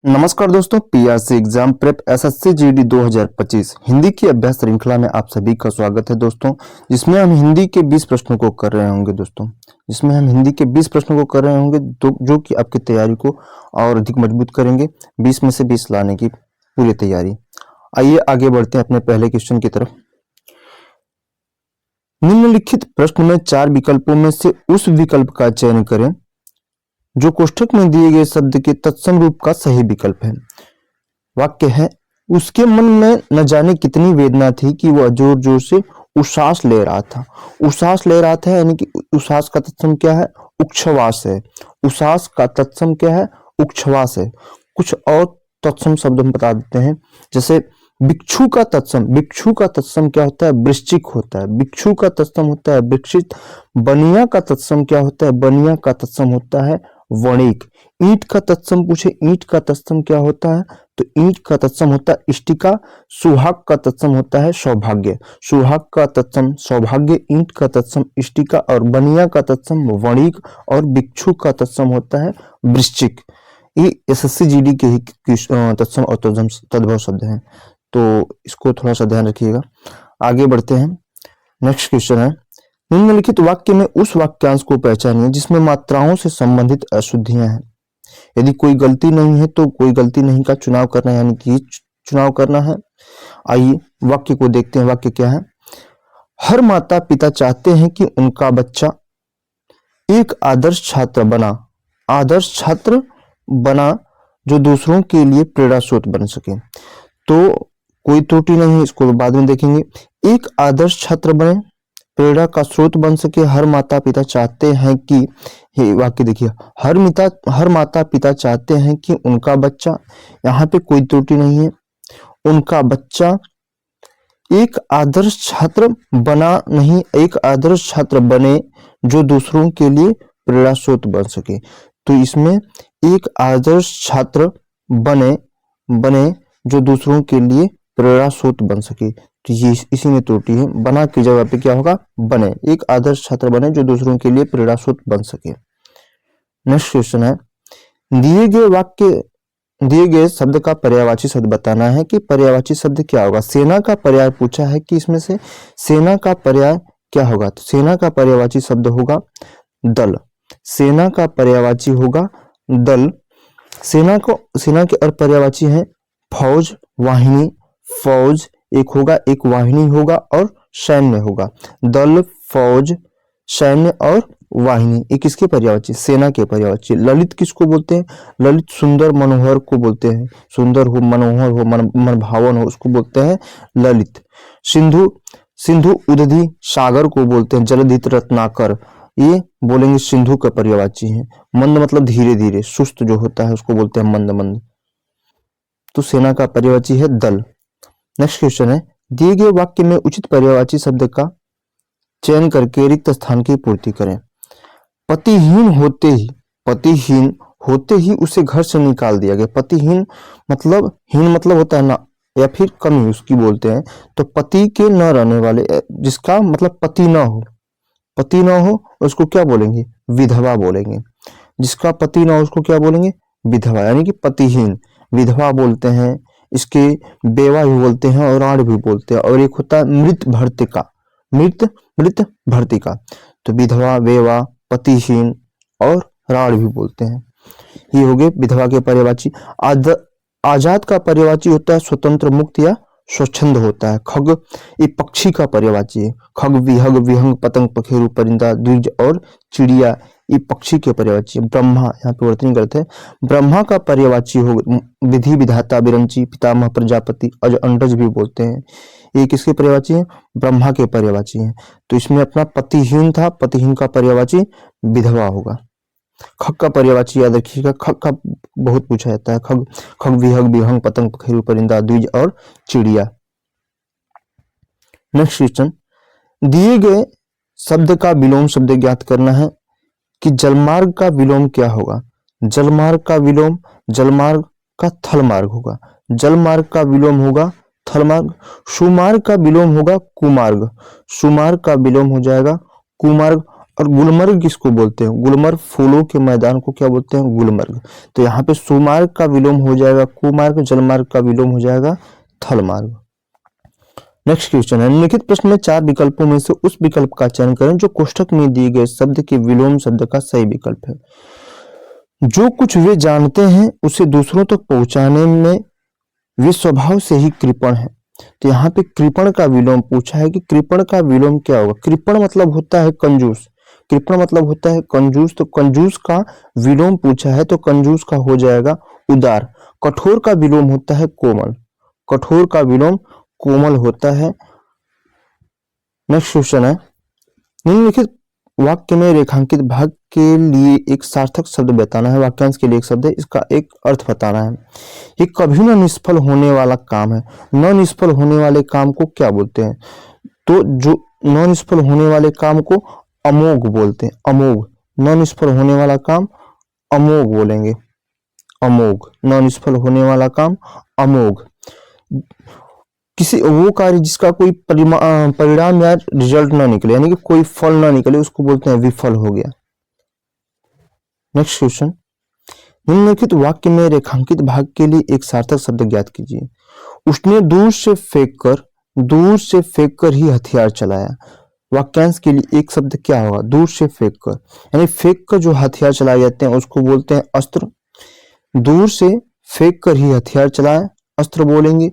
नमस्कार दोस्तों, PRC exam prep SSC GD 2025 Hindi की अभ्यास श्रृंखला में आप सभी का स्वागत है दोस्तों। जिसमें हम हिंदी के 20 प्रश्नों को कर रहे होंगे दोस्तों। जिसमें हम हिंदी के 20 प्रश्नों को कर रहे होंगे जो कि आपकी तैयारी को और अधिक मजबूत करेंगे। 20 में से 20 लाने की पूरी तैयारी। आइए आगे बढ़ते हैं अपने पहले क्वेश्चन की तरफ। निम्नलिखित प्रश्न में 4 विकल्पों में से उस विकल्प का चयन करें जो कोष्ठक में दिए गए शब्द के तत्सम रूप का सही विकल्प है। वाक्य है, उसके मन में न जाने कितनी वेदना थी कि वह जोर जोर से उश्वास ले रहा था। उश्वास ले रहा था यानी कि उश्वास का तत्सम क्या है? उच्छ्वास है। उश्वास का तत्सम क्या है? उच्छ्वास है। कुछ और तत्सम शब्द हम बता देते हैं, जैसे भिक्षु का तत्सम क्या होता है? वृश्चिक होता है। भिक्षु का तत्सम होता है वृक्षित। बनिया का तत्सम क्या होता है? बनिया का तत्सम होता है वणिक। ईंट का तत्सम पूछे, ईंट का तत्सम क्या होता है? तो ईंट का तत्सम होता है इष्टिका। सुहाग का तत्सम होता है सौभाग्य। सुहाग का तत्सम सौभाग्य, ईंट का तत्सम इष्टिका और बनिया का तत्सम वणिक और भिक्षु का तत्सम होता है वृश्चिक। ये एसएससी जीडी के ही तत्सम और तद्भव शब्द हैं, तो इसको थोड़ा सा ध्यान रखिएगा। आगे बढ़ते हैं। नेक्स्ट क्वेश्चन है, निम्नलिखित वाक्य में उस वाक्यांश को पहचानिए जिसमें मात्राओं से संबंधित अशुद्धियां हैं। यदि कोई गलती नहीं है तो कोई गलती नहीं का चुनाव करना है, यानी कि चुनाव करना है। आइए वाक्य को देखते हैं। वाक्य क्या है? हर माता पिता चाहते हैं कि उनका बच्चा एक आदर्श छात्र बना जो दूसरों के लिए प्रेरणा स्रोत बन सके। तो कोई त्रुटि नहीं है, इसको बाद में देखेंगे। एक आदर्श छात्र बने, प्रेरणा का स्रोत बन सके। हर माता पिता चाहते हैं कि, ये वाक्य देखिए, हर माता पिता चाहते हैं कि उनका बच्चा, यहाँ पे कोई त्रुटि नहीं है, उनका बच्चा एक आदर्श छात्र बना नहीं, एक आदर्श छात्र बने जो दूसरों के लिए प्रेरणा स्रोत बन सके। तो इसमें एक आदर्श छात्र बने जो दूसरों के लिए प्रेरणा स्रोत बन सके, तो ये इसी में त्रुटि है। बना की जगह पे क्या होगा? बने। एक आदर्श छात्र बने जो दूसरों के लिए प्रेरणा स्रोत बन सके। नेक्स्ट क्वेश्चन है, दिए गए शब्द का पर्यायवाची शब्द बताना है कि पर्यायवाची शब्द क्या होगा। सेना का पर्याय पूछा है कि इसमें से सेना का पर्याय क्या होगा? तो सेना का पर्यायवाची शब्द होगा दल। सेना का पर्यायवाची होगा दल। सेना के और पर्यायवाची है फौज, वाहिनी। फौज एक होगा, एक वाहिनी होगा और सैन्य होगा। दल, फौज, सैन्य और वाहिनी, ये किसके पर्यायवाची? सेना के पर्यायवाची। ललित किसको बोलते हैं? ललित सुंदर मनोहर को बोलते हैं। सुंदर हो, मनोहर हो, मनभावन हो, उसको बोलते हैं ललित। सिंधु उदधि सागर को बोलते हैं जलधित रत्नाकर, ये बोलेंगे सिंधु का पर्यायवाची है। मंद मतलब धीरे धीरे, सुस्त जो होता है उसको बोलते हैं मंद। तो सेना का पर्यायवाची है दल। नेक्स्ट क्वेश्चन है, दिए गए वाक्य में उचित पर्यायवाची शब्द का चयन करके रिक्त स्थान की पूर्ति करें। पतिहीन होते ही उसे घर से निकाल दिया गया। पतिहीन मतलब, हीन मतलब होता है ना, या फिर कमी उसकी बोलते हैं। तो पति के न रहने वाले, जिसका मतलब पति न हो उसको क्या बोलेंगे? विधवा बोलेंगे। जिसका पति न हो उसको क्या बोलेंगे? विधवा, यानी कि पतिहीन। विधवा बोलते हैं, इसके बेवा भी बोलते हैं और राण भी बोलते हैं। और एक होता है मृत भर्तिका। तो विधवा, बेवा, पतिहीन और राण भी बोलते हैं। ये हो गए विधवा के पर्यायवाची। आजाद का पर्यायवाची होता है स्वतंत्र, मुक्त या स्वच्छंद होता है। खग ये पक्षी का पर्यायवाची है। खग, विहग, विहंग, पतंग, पखेरु, परिंदा, द्विज और चिड़िया, ये पक्षी के पर्यायवाची। ब्रह्मा, यहाँ पे वर्तनी करते हैं। ब्रह्मा का पर्यायवाची हो विधि, विधाता, विरंची, पितामह, प्रजापति, अज, अंडज भी बोलते हैं। ये किसके पर्यायवाची है? ब्रह्मा के पर्यायवाची है। तो इसमें अपना पतिहीन था, पतिहीन का पर्यायवाची विधवा होगा। खग का पर्यायवाची याद रखिएगा, खग का बहुत पूछा जाता है। खग, विहग, विहंग, पतंग, पखेरु, परिंदा, द्विज और चिड़िया। नेक्स्ट क्वेश्चन, दिए गए शब्द का विलोम शब्द ज्ञात करना है कि जलमार्ग का विलोम क्या होगा। जलमार्ग का विलोम, जलमार्ग का थलमार्ग होगा। जलमार्ग का विलोम होगा थलमार्ग। सुमार्ग का विलोम होगा कुमार्ग। सुमार्ग का विलोम हो जाएगा कुमार्ग। और गुलमर्ग किसको बोलते हैं? गुलमर्ग फूलों के मैदान को क्या बोलते हैं? गुलमर्ग। तो यहाँ पे सुमार्ग का विलोम हो जाएगा कुमार्ग, जलमार्ग का विलोम हो जाएगा थलमार्ग। नेक्स्ट क्वेश्चन है, निम्नलिखित प्रश्न में चार विकल्पों में से उस विकल्प का चयन करें जो कोष्ठक में दिए गए शब्द के विलोम शब्द का सही विकल्प है। जो कुछ वे जानते हैं उसे दूसरों तक पहुंचाने में वे स्वभाव से ही कृपण है। तो यहाँ पे कृपण का विलोम पूछा है कि कृपण का विलोम क्या होगा? कृपण मतलब होता है कंजूस, कृपण मतलब होता है कंजूस, तो कंजूस का विलोम पूछा है तो कंजूस का हो जाएगा उदार। कठोर का विलोम होता है कोमल, कठोर का विलोम कोमल होता है। नेक्स्ट क्वेश्चन है, निम्नलिखित वाक्य में रेखांकित भाग के लिए एक सार्थक शब्द बताना है। वाक्यांश के लिए एक शब्द है, इसका एक अर्थ बताना है। ये कभी न निष्फल होने वाला काम है। न निष्फल होने वाले काम को क्या बोलते हैं? तो जो न निष्फल होने वाले काम को अमोघ बोलते हैं, अमोघ। न निष्फल होने वाला काम अमोघ बोलेंगे, अमोघ। न निष्फल होने वाला काम अमोघ। किसी वो कार्य जिसका कोई परिणाम या रिजल्ट ना निकले, यानी कि कोई फल ना निकले, उसको बोलते हैं विफल हो गया। नेक्स्ट क्वेश्चन, निम्नलिखित वाक्य में रेखांकित भाग के लिए एक सार्थक शब्द ज्ञात कीजिए। उसने दूर से फेंक कर ही हथियार चलाया। वाक्यांश के लिए एक शब्द क्या होगा? दूर से फेंक कर, यानी फेंक कर जो हथियार चलाए जाते हैं उसको बोलते हैं अस्त्र। दूर से फेंक कर ही हथियार चलाया, अस्त्र बोलेंगे।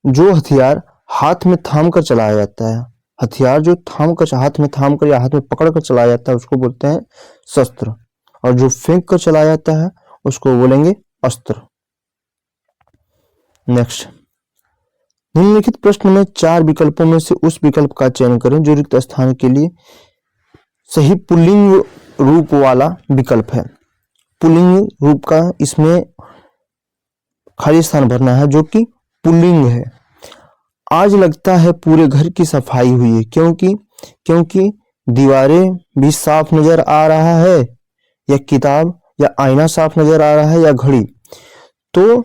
जो हथियार हाथ में थाम कर चलाया जाता है, हथियार जो हाथ में थाम कर या हाथ में पकड़ कर चलाया जाता है उसको बोलते हैं शस्त्र, और जो फेंक कर चलाया जाता है उसको बोलेंगे अस्त्र। नेक्स्ट, निम्नलिखित प्रश्न में चार विकल्पों में से उस विकल्प का चयन करें जो रिक्त स्थान के लिए सही पुल्लिंग रूप वाला विकल्प है। पुल्लिंग रूप का इसमें खाली स्थान भरना है जो कि पुल्लिंग है। आज लगता है पूरे घर की सफाई हुई है क्योंकि दीवारें भी साफ नजर आ रहा है, या किताब या आईना साफ नजर आ रहा है, या घड़ी। तो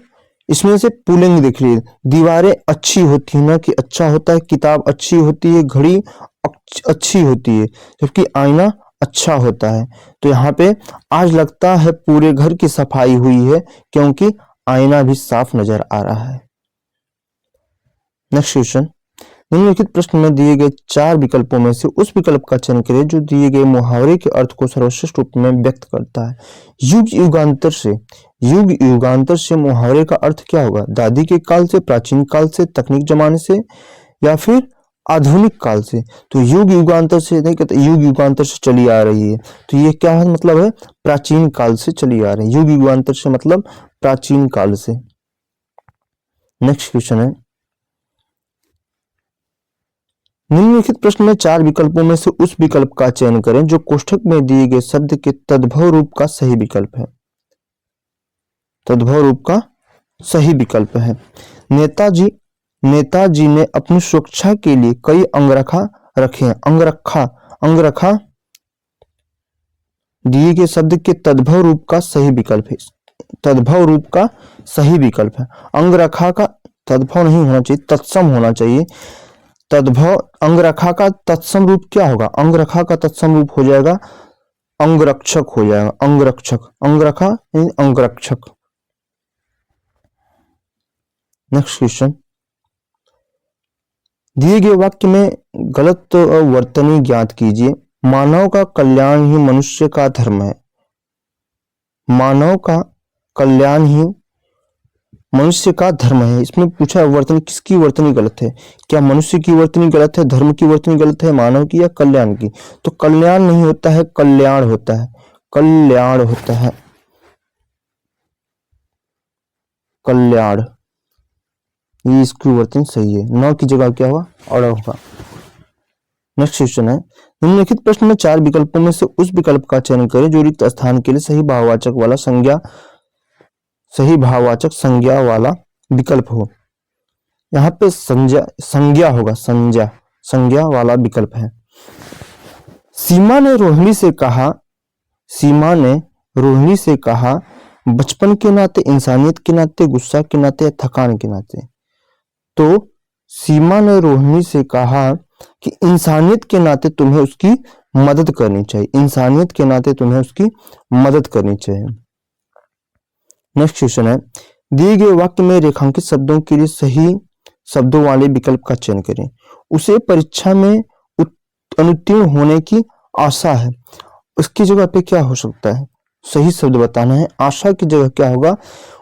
इसमें से पुल्लिंग दिख रही है। दीवारें अच्छी होती है, ना कि अच्छा होता है, किताब अच्छी होती है, घड़ी अच्छी होती है, जबकि आईना अच्छा होता है। तो यहाँ पे आज लगता है पूरे घर की सफाई हुई है क्योंकि आईना भी साफ नजर आ रहा है। नेक्स्ट क्वेश्चन, निम्नलिखित प्रश्न में दिए गए चार विकल्पों में से उस विकल्प का चयन करें जो दिए गए मुहावरे के अर्थ को सर्वश्रेष्ठ रूप में व्यक्त करता है। युग युगांतर से मुहावरे का अर्थ क्या होगा? दादी के काल से, प्राचीन काल से, तकनीक जमाने से, या फिर आधुनिक काल से। तो युग युगांतर से नहीं कहते, युग युगांतर से चली आ रही है, तो ये क्या है? मतलब है प्राचीन काल से चली आ रही है। युग युगांतर से मतलब प्राचीन काल से। नेक्स्ट क्वेश्चन है, निम्नलिखित प्रश्न में चार विकल्पों में से उस विकल्प का चयन करें जो कोष्ठक में दिए गए शब्द के तद्भव रूप का सही विकल्प है। तद्भव रूप का सही विकल्प है। नेताजी ने अपनी सुरक्षा के लिए कई अंगरखा रखे हैं। अंगरखा दिए गए शब्द के तद्भव रूप का सही विकल्प है। तद्भव रूप का सही विकल्प है। अंगरखा का तद्भव नहीं होना चाहिए, तत्सम होना चाहिए। तद्भव अंगरखा का तत्सम रूप क्या होगा? अंगरखा का तत्सम रूप हो जाएगा अंगरक्षक हो जाएगा, अंगरक्षक। अंगरखा यानी अंगरक्षक। नेक्स्ट क्वेश्चन, दिए गए वाक्य में गलत वर्तनी ज्ञात कीजिए। मानव का कल्याण ही मनुष्य का धर्म है। मानव का कल्याण ही मनुष्य का धर्म है। इसमें पूछा वर्तनी, किसकी वर्तनी गलत है? क्या मनुष्य की वर्तनी गलत है, धर्म की वर्तनी गलत है, मानव की या कल्याण की? तो कल्याण नहीं होता है, कल्याण होता है, कल्याण होता है, कल्याण। ये इसकी वर्तनी सही है, न की जगह क्या हुआ? और होगा। नेक्स्ट क्वेश्चन है, निम्नलिखित प्रश्न में चार विकल्पों में से उस विकल्प का चयन करें जो रिक्त स्थान के लिए सही भाववाचक संज्ञा वाला विकल्प हो। यहाँ पे संज्ञा होगा, संज्ञा वाला विकल्प है। सीमा ने रोहिणी से कहा बचपन के नाते, इंसानियत के नाते, गुस्सा के नाते, थकान के नाते। तो सीमा ने रोहिणी से कहा कि इंसानियत के नाते तुम्हें उसकी मदद करनी चाहिए, इंसानियत के नाते तुम्हें उसकी मदद करनी चाहिए। नेक्स्ट क्वेश्चन है, दिए गए वाक्य में रेखांकित शब्दों के लिए सही शब्दों वाले विकल्प का चयन करें। उसे परीक्षा में अनुत्तीर्ण होने की आशा है, उसकी जगह पे क्या हो सकता है? सही शब्द बताना है। आशा की जगह क्या होगा?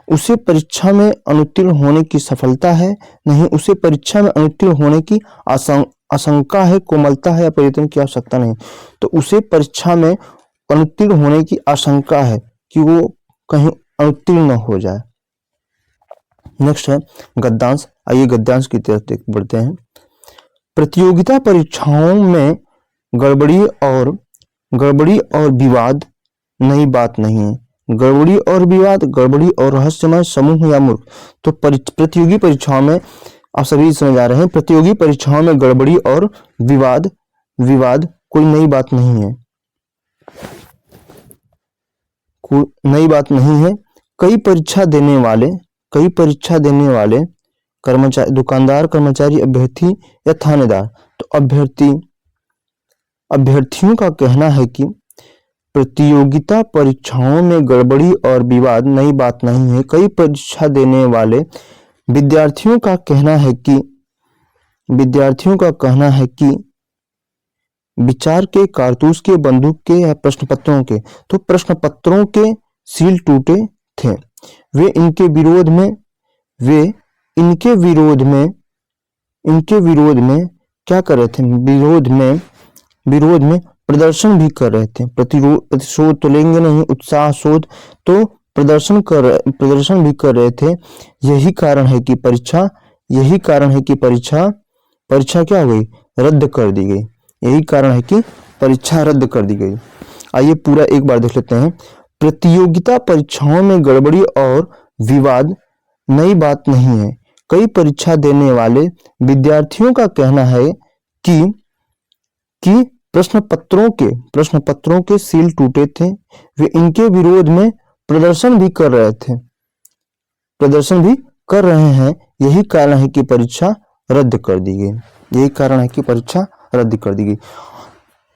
उसे परीक्षा में अनुत्तीर्ण होने की सफलता है, नहीं, उसे परीक्षा में अनुत्तीर्ण होने की आशंका है, कोमलता है या परिवर्तन की आवश्यकता नहीं। तो उसे परीक्षा में अनुत्तीर्ण होने की आशंका है कि वो कहीं अनुत्तीर्ण न हो जाए। नेक्स्ट है गद्यांश। आइए गद्यांश की तरफ बढ़ते हैं। प्रतियोगिता परीक्षाओं में गड़बड़ी और विवाद नई बात नहीं है। गड़बड़ी और विवाद, गड़बड़ी और रहस्यमय, समूह या मूर्ख। तो प्रतियोगी परीक्षाओं में आप सभी समझ आ रहे हैं, प्रतियोगी परीक्षाओं में गड़बड़ी और विवाद कोई नई बात नहीं है, कोई नई बात नहीं है। कई परीक्षा देने वाले कर्मचारी, दुकानदार, कर्मचारी, अभ्यर्थी या थानेदार। तो अभ्यर्थियों का कहना है कि प्रतियोगिता परीक्षाओं में गड़बड़ी और विवाद नई बात नहीं है। कई परीक्षा देने वाले विद्यार्थियों का कहना है कि विचार के, कारतूस के, बंदूक के या प्रश्न पत्रों के। तो प्रश्न पत्रों के सील टूटे थे। वे इनके विरोध में क्या कर रहे थे? विरोध में प्रदर्शन भी कर रहे थे। प्रतिशोध तो लेंगे नहीं, उत्साह शोध, तो प्रदर्शन भी कर रहे थे। यही कारण है कि परीक्षा क्या हो गई? रद्द कर दी गई। यही कारण है कि परीक्षा रद्द कर दी गई। आइए पूरा एक बार देख लेते हैं। प्रतियोगिता परीक्षाओं में गड़बड़ी और विवाद नई बात नहीं है। कई परीक्षा देने वाले विद्यार्थियों का कहना है कि प्रश्न पत्रों के सील टूटे थे। वे इनके विरोध में प्रदर्शन भी कर रहे हैं। यही कारण है कि परीक्षा रद्द कर दी गई।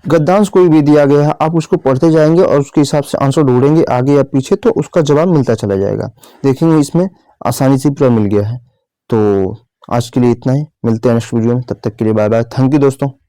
गद्यांश कोई भी दिया गया है, आप उसको पढ़ते जाएंगे और उसके हिसाब से आंसर ढूंढेंगे आगे या पीछे, तो उसका जवाब मिलता चला जाएगा। देखेंगे इसमें आसानी से पूरा मिल गया है। तो आज के लिए इतना ही, मिलते हैं नेक्स्ट वीडियो में। तब तक के लिए बाय बाय। थैंक यू दोस्तों।